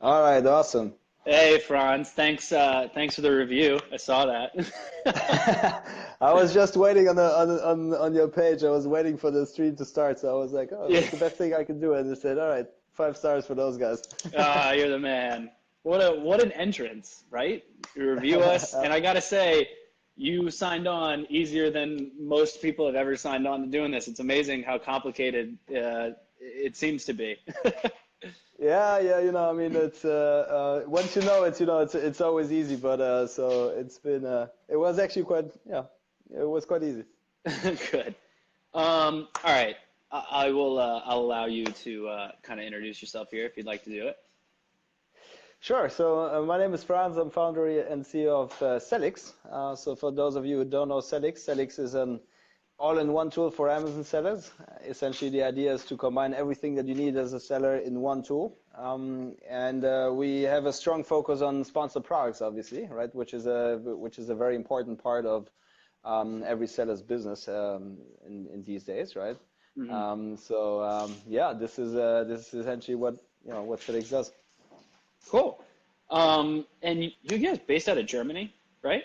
All right, awesome. Hey, Franz. Thanks for the review. I saw that. I was just waiting on your page. I was waiting for the stream to start, so I was like, oh, Yeah. that's the best thing I can do. And they said, all right, 5 stars for those guys. Ah, you're the man. What an entrance, right? You review us, and I gotta say, you signed on easier than most people have ever signed on to doing this. It's amazing how complicated it seems to be. Yeah, I mean, it's once you know it, it's always easy. But so it's been, it was actually quite, yeah, it was quite easy. Good. All right. I'll allow you to kind of introduce yourself here if you'd like to do it. Sure. So my name is Franz. I'm founder and CEO of Sellics. So for those of you who don't know Sellics, Sellics is an all-in-one tool for Amazon sellers. Essentially, the idea is to combine everything that you need as a seller in one tool. And we have a strong focus on sponsored products, obviously, right? Which is a very important part of every seller's business in these days, right? Yeah, this is essentially what Sellics does. Cool. And you guys based out of Germany, right?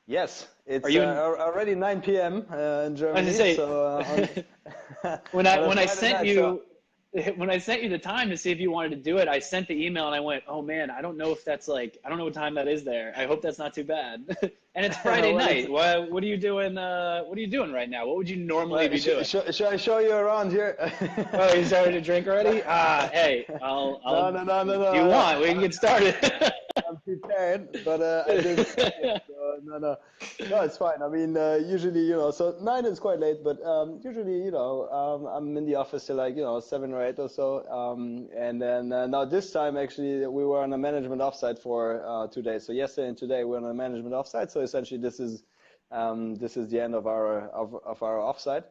Yes, it's Are you already 9 p.m. In Germany. I was gonna say, when I sent night, you when I sent you the time to see if you wanted to do it, I sent the email and I went, oh man, I don't know if that's like, I don't know what time that is there. I hope that's not too bad. And it's Friday night. What are you doing? What are you doing right now? What would you normally be doing? Should I show you around here? Oh, you started to drink already? Hey, No. if you want, we can get started. I'm prepared, but I didn't. So, no, it's fine. I mean, usually, so 9 is quite late, but usually, I'm in the office till like 7 or 8 or so. And then now this time, actually, we were on a management offsite for 2 days. So yesterday and today we're on a management offsite. So essentially, this is the end of our offsite.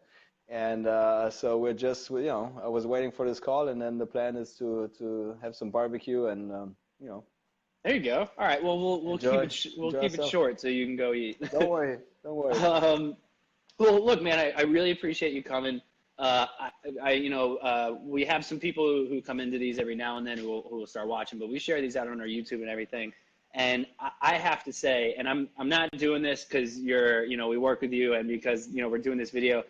And so we're just, I was waiting for this call, and then the plan is to have some barbecue and There you go. All right. Well, we'll keep it short so you can go eat. Don't worry. Well, look, man, I really appreciate you coming. We have some people who come into these every now and then who will start watching, but we share these out on our YouTube and everything. And I have to say, and I'm not doing this because we work with you and because we're doing this video.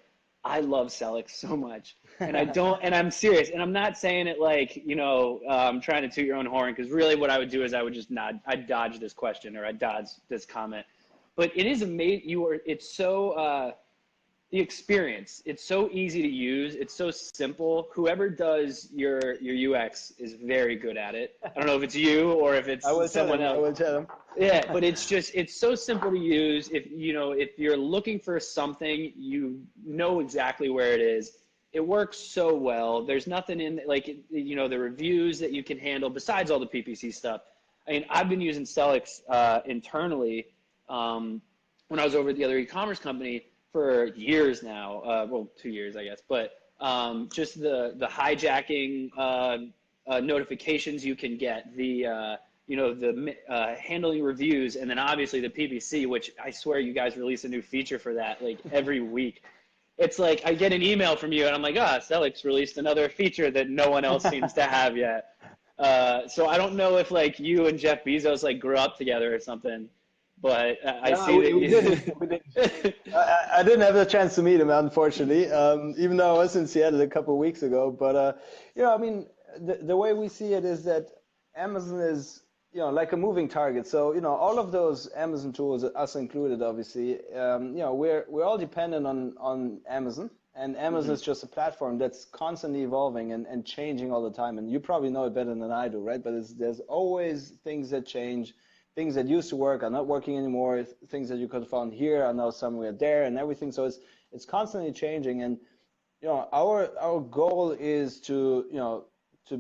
I love Sellics so much, and and I'm serious, and I'm not saying it like, trying to toot your own horn, because really what I would do is I would just I'd dodge this question or I'd dodge this comment. But it is amazing. It's so, the experience, it's so easy to use. It's so simple. Whoever does your UX is very good at it. I don't know if it's you or if it's someone else. I will tell them. Yeah, but it's so simple to use. If you're looking for something, you know exactly where it is. It works so well. There's nothing in the reviews that you can handle besides all the PPC stuff. I mean, I've been using Sellics internally when I was over at the other e-commerce company for years now. Well, 2 years, I guess. But just the hijacking notifications you can get, the handling reviews, and then obviously the PPC, which I swear you guys release a new feature for that like every week. It's like I get an email from you and I'm like, Sellics released another feature that no one else seems to have yet. So I don't know if like you and Jeff Bezos like grew up together or something, but I see that we didn't. I didn't have the chance to meet him, unfortunately, even though I was in Seattle a couple of weeks ago. But I mean, the way we see it is that Amazon is like a moving target. So all of those Amazon tools, us included, obviously, we're all dependent on Amazon, and Amazon is just a platform that's constantly evolving and changing all the time. And you probably know it better than I do, right? But there's always things that change. Things that used to work are not working anymore. Things that you could have found here are now somewhere there, and everything. So it's constantly changing. And our goal is to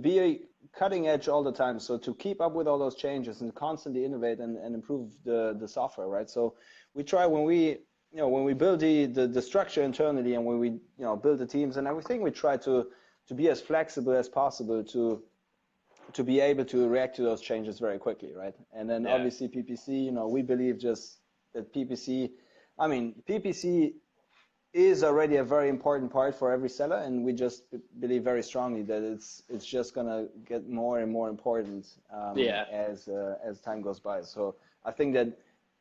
be a cutting edge all the time. So to keep up with all those changes and constantly innovate and improve the software, right? So we try when we build the structure internally and when we build the teams and everything, we try to be as flexible as possible to be able to react to those changes very quickly, right? And then obviously PPC, we believe just that PPC, I mean, PPC is already a very important part for every seller, and we just believe very strongly that it's just gonna get more and more important as time goes by. So I think that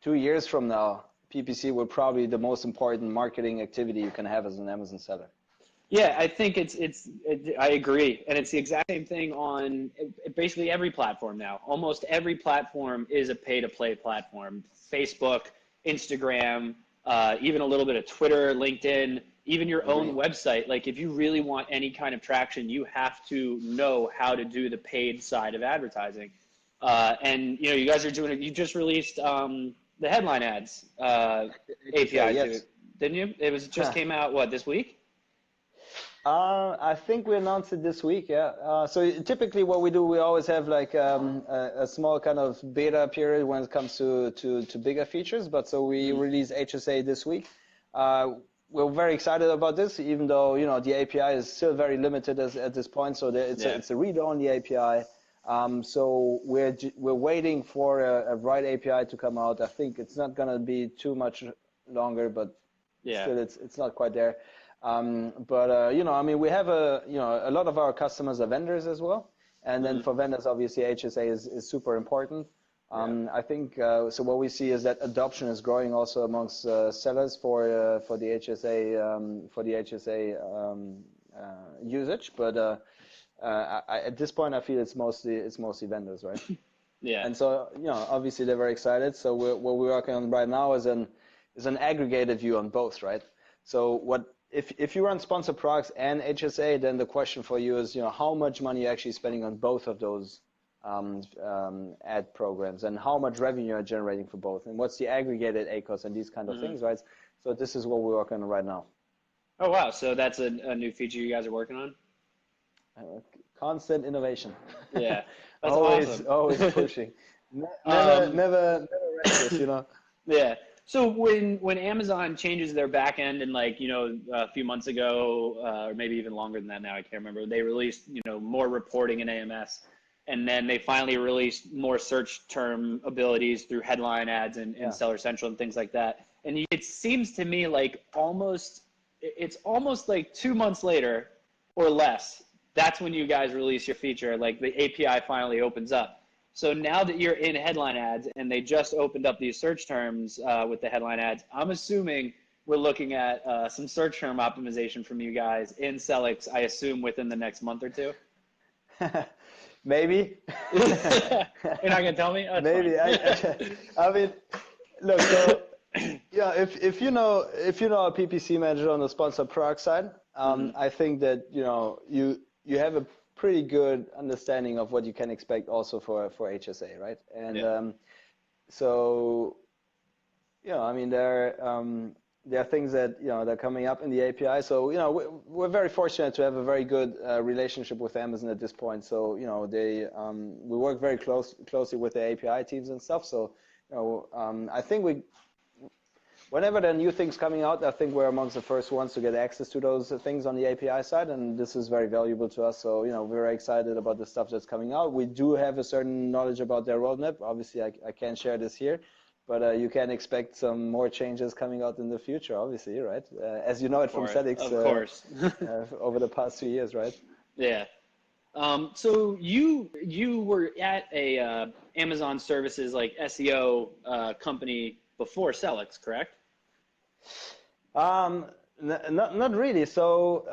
2 years from now, PPC will probably be the most important marketing activity you can have as an Amazon seller. Yeah, I think I agree. And it's the exact same thing on basically every platform now. Almost every platform is a pay-to-play platform. Facebook, Instagram, even a little bit of Twitter, LinkedIn, even your own website. Like if you really want any kind of traction, you have to know how to do the paid side of advertising. And you know, you guys are doing it. You just released the headline ads API to it, didn't you? It was just came out, what, this week? I think we announced it this week, yeah. So typically what we do, we always have like a small kind of beta period when it comes to bigger features. But so we release HSA this week. We're very excited about this, even though, you know, the API is still very limited at this point. So it's a read-only API. So we're waiting for a right API to come out. I think it's not going to be too much longer, but still it's not quite there. You know, I mean, we have a lot of our customers are vendors as well. And then for vendors, obviously HSA is super important. I think, so what we see is that adoption is growing also amongst sellers for the HSA usage. But at this point, I feel it's mostly vendors, right? And so, you know, obviously they're very excited. So what we're working on right now is an aggregated view on both, right? So if you run sponsored products and HSA, then the question for you is, you know, how much money you're actually spending on both of those ad programs, and how much revenue you're generating for both, and what's the aggregated ACOS and these kind of things, right? So this is what we're working on right now. Oh, wow. So that's a new feature you guys are working on? Constant innovation. Yeah, that's awesome. Always pushing. Never restless, you know? Yeah. So when Amazon changes their back end, and like, you know, a few months ago, or maybe even longer than that now, I can't remember, they released, you know, more reporting in AMS, and then they finally released more search term abilities through headline ads and Seller Central and things like that. And it seems to me like it's almost like 2 months later or less, that's when you guys release your feature, like the API finally opens up. So now that you're in headline ads and they just opened up these search terms with the headline ads, I'm assuming we're looking at some search term optimization from you guys in Sellics, I assume within the next month or two. Maybe. You're not gonna tell me? That's maybe. I mean, look. So, yeah, if you know a PPC manager on the sponsored product side, I think that you have a pretty good understanding of what you can expect also for HSA, right? And so, I mean, there are things that they're coming up in the API. So we're very fortunate to have a very good relationship with Amazon at this point. So we work very closely with the API teams and stuff. So I think whenever there are new things coming out, I think we're amongst the first ones to get access to those things on the API side, and this is very valuable to us. So we're very excited about the stuff that's coming out. We do have a certain knowledge about their roadmap. Obviously, I can't share this here. But you can expect some more changes coming out in the future, obviously, right? As you know it from Sellics, of course, over the past 2 years, right? Yeah. So you were at a Amazon services like SEO company before Sellics, correct? Not really. So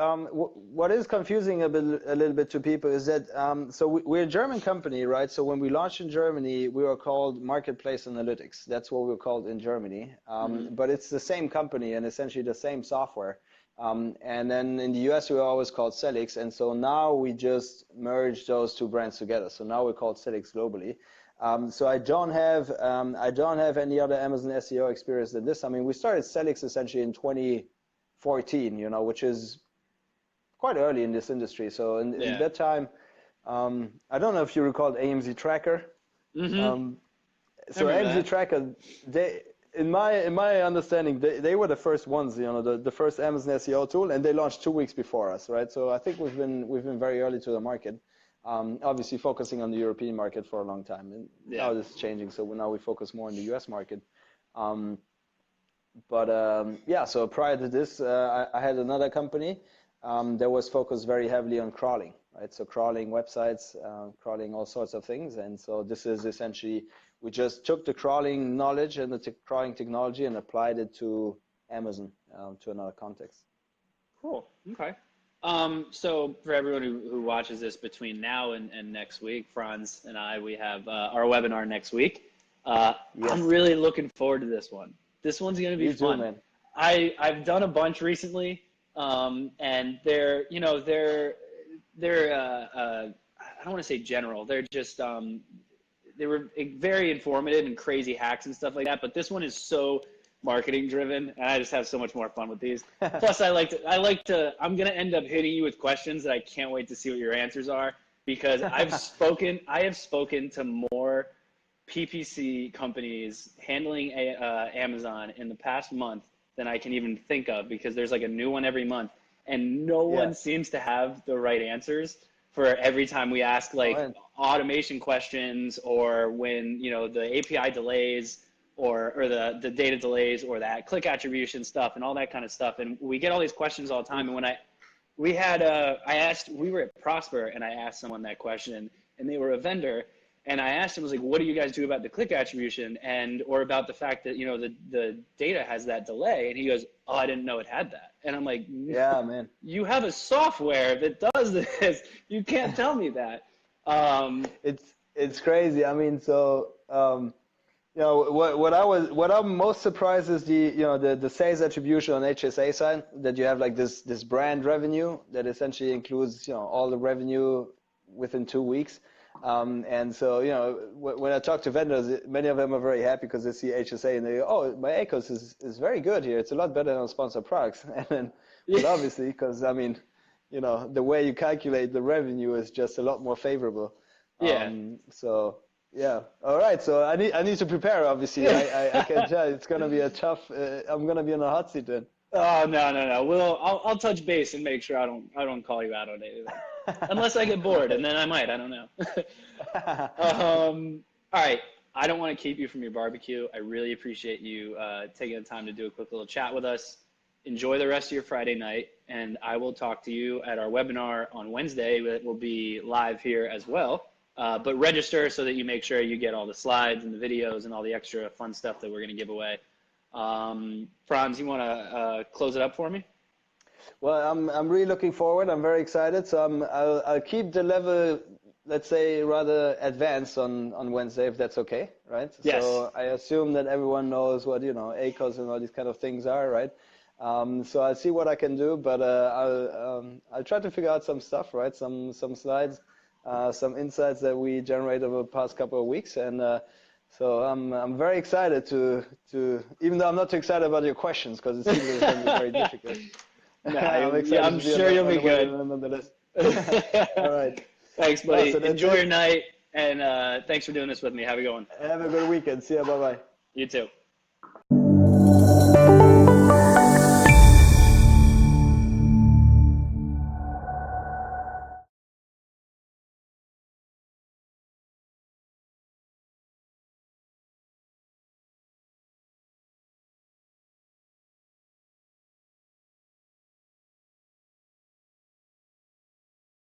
what is confusing a little bit to people is that so we're a German company, right? So when we launched in Germany, we were called Marketplace Analytics. That's what we were called in Germany. But it's the same company and essentially the same software. And then in the US, we were always called Sellics. And so now we just merged those two brands together. So now we're called Sellics globally. So I don't have any other Amazon SEO experience than this. I mean, we started Sellics essentially in 2014, which is quite early in this industry. So in that time, I don't know if you recall AMZ Tracker. So AMZ Tracker, in my understanding, they were the first ones, the first Amazon SEO tool, and they launched 2 weeks before us, right? So I think we've been very early to the market. Obviously focusing on the European market for a long time, and now this is changing. So now we focus more on the US market. Yeah, so prior to this, I had another company that was focused very heavily on crawling, right? So crawling websites, crawling all sorts of things. And so this is essentially, we just took the crawling knowledge and the crawling technology and applied it to Amazon, to another context. Cool. Okay. So for everyone who watches this between now and next week, Franz and I, we have our webinar next week. Yes. I'm really looking forward to this one. This one's going to be fun. Too, man. I've done a bunch recently, and they're I don't want to say general. They're just they were very informative and crazy hacks and stuff like that. But this one is so marketing driven, and I just have so much more fun with these. Plus, I'm going to end up hitting you with questions that I can't wait to see what your answers are, because I have spoken to more PPC companies handling Amazon in the past month than I can even think of, because there's like a new one every month, and no one seems to have the right answers for every time we ask automation questions, or when the API delays or the data delays, or that click attribution stuff and all that kind of stuff. And we get all these questions all the time. And when we were at Prosper, and I asked someone that question, and they were a vendor. And I asked him, I was like, what do you guys do about the click attribution, or about the fact that, the data has that delay? And he goes, oh, I didn't know it had that. And I'm like, yeah, man, you have a software that does this. You can't tell me that. It's crazy. I mean, so, what I'm most surprised is the sales attribution on HSA side, that you have like this brand revenue that essentially includes, all the revenue within 2 weeks. And so, when I talk to vendors, many of them are very happy because they see HSA and they go, oh, my ACOS is very good here. It's a lot better than sponsored products. And then, but obviously, because I mean, the way you calculate the revenue is just a lot more favorable. Yeah. So yeah. All right. So I need to prepare. Obviously, I can tell it's going to be a tough. I'm going to be in a hot seat then. Oh no. I'll touch base and make sure I don't call you out on anything. Unless I get bored, and then I might. I don't know. All right. I don't want to keep you from your barbecue. I really appreciate you taking the time to do a quick little chat with us. Enjoy the rest of your Friday night, and I will talk to you at our webinar on Wednesday. It will be live here as well. But register so that you make sure you get all the slides and the videos and all the extra fun stuff that we're going to give away. Franz, you want to close it up for me? Well, I'm really looking forward. I'm very excited. So I'll keep the level, let's say, rather advanced on Wednesday, if that's okay, right? Yes. So I assume that everyone knows what ACOS and all these kind of things are, right? So I'll see what I can do, but I'll try to figure out some stuff, right? Some slides, some insights that we generated over the past couple of weeks, and so I'm very excited to even though I'm not too excited about your questions, because it seems it's going to be very difficult. No, I'm sure you'll be good. All right. Thanks, buddy. Enjoy your night, and thanks for doing this with me. Have a good one. Have a good weekend. See ya. Bye-bye. You too.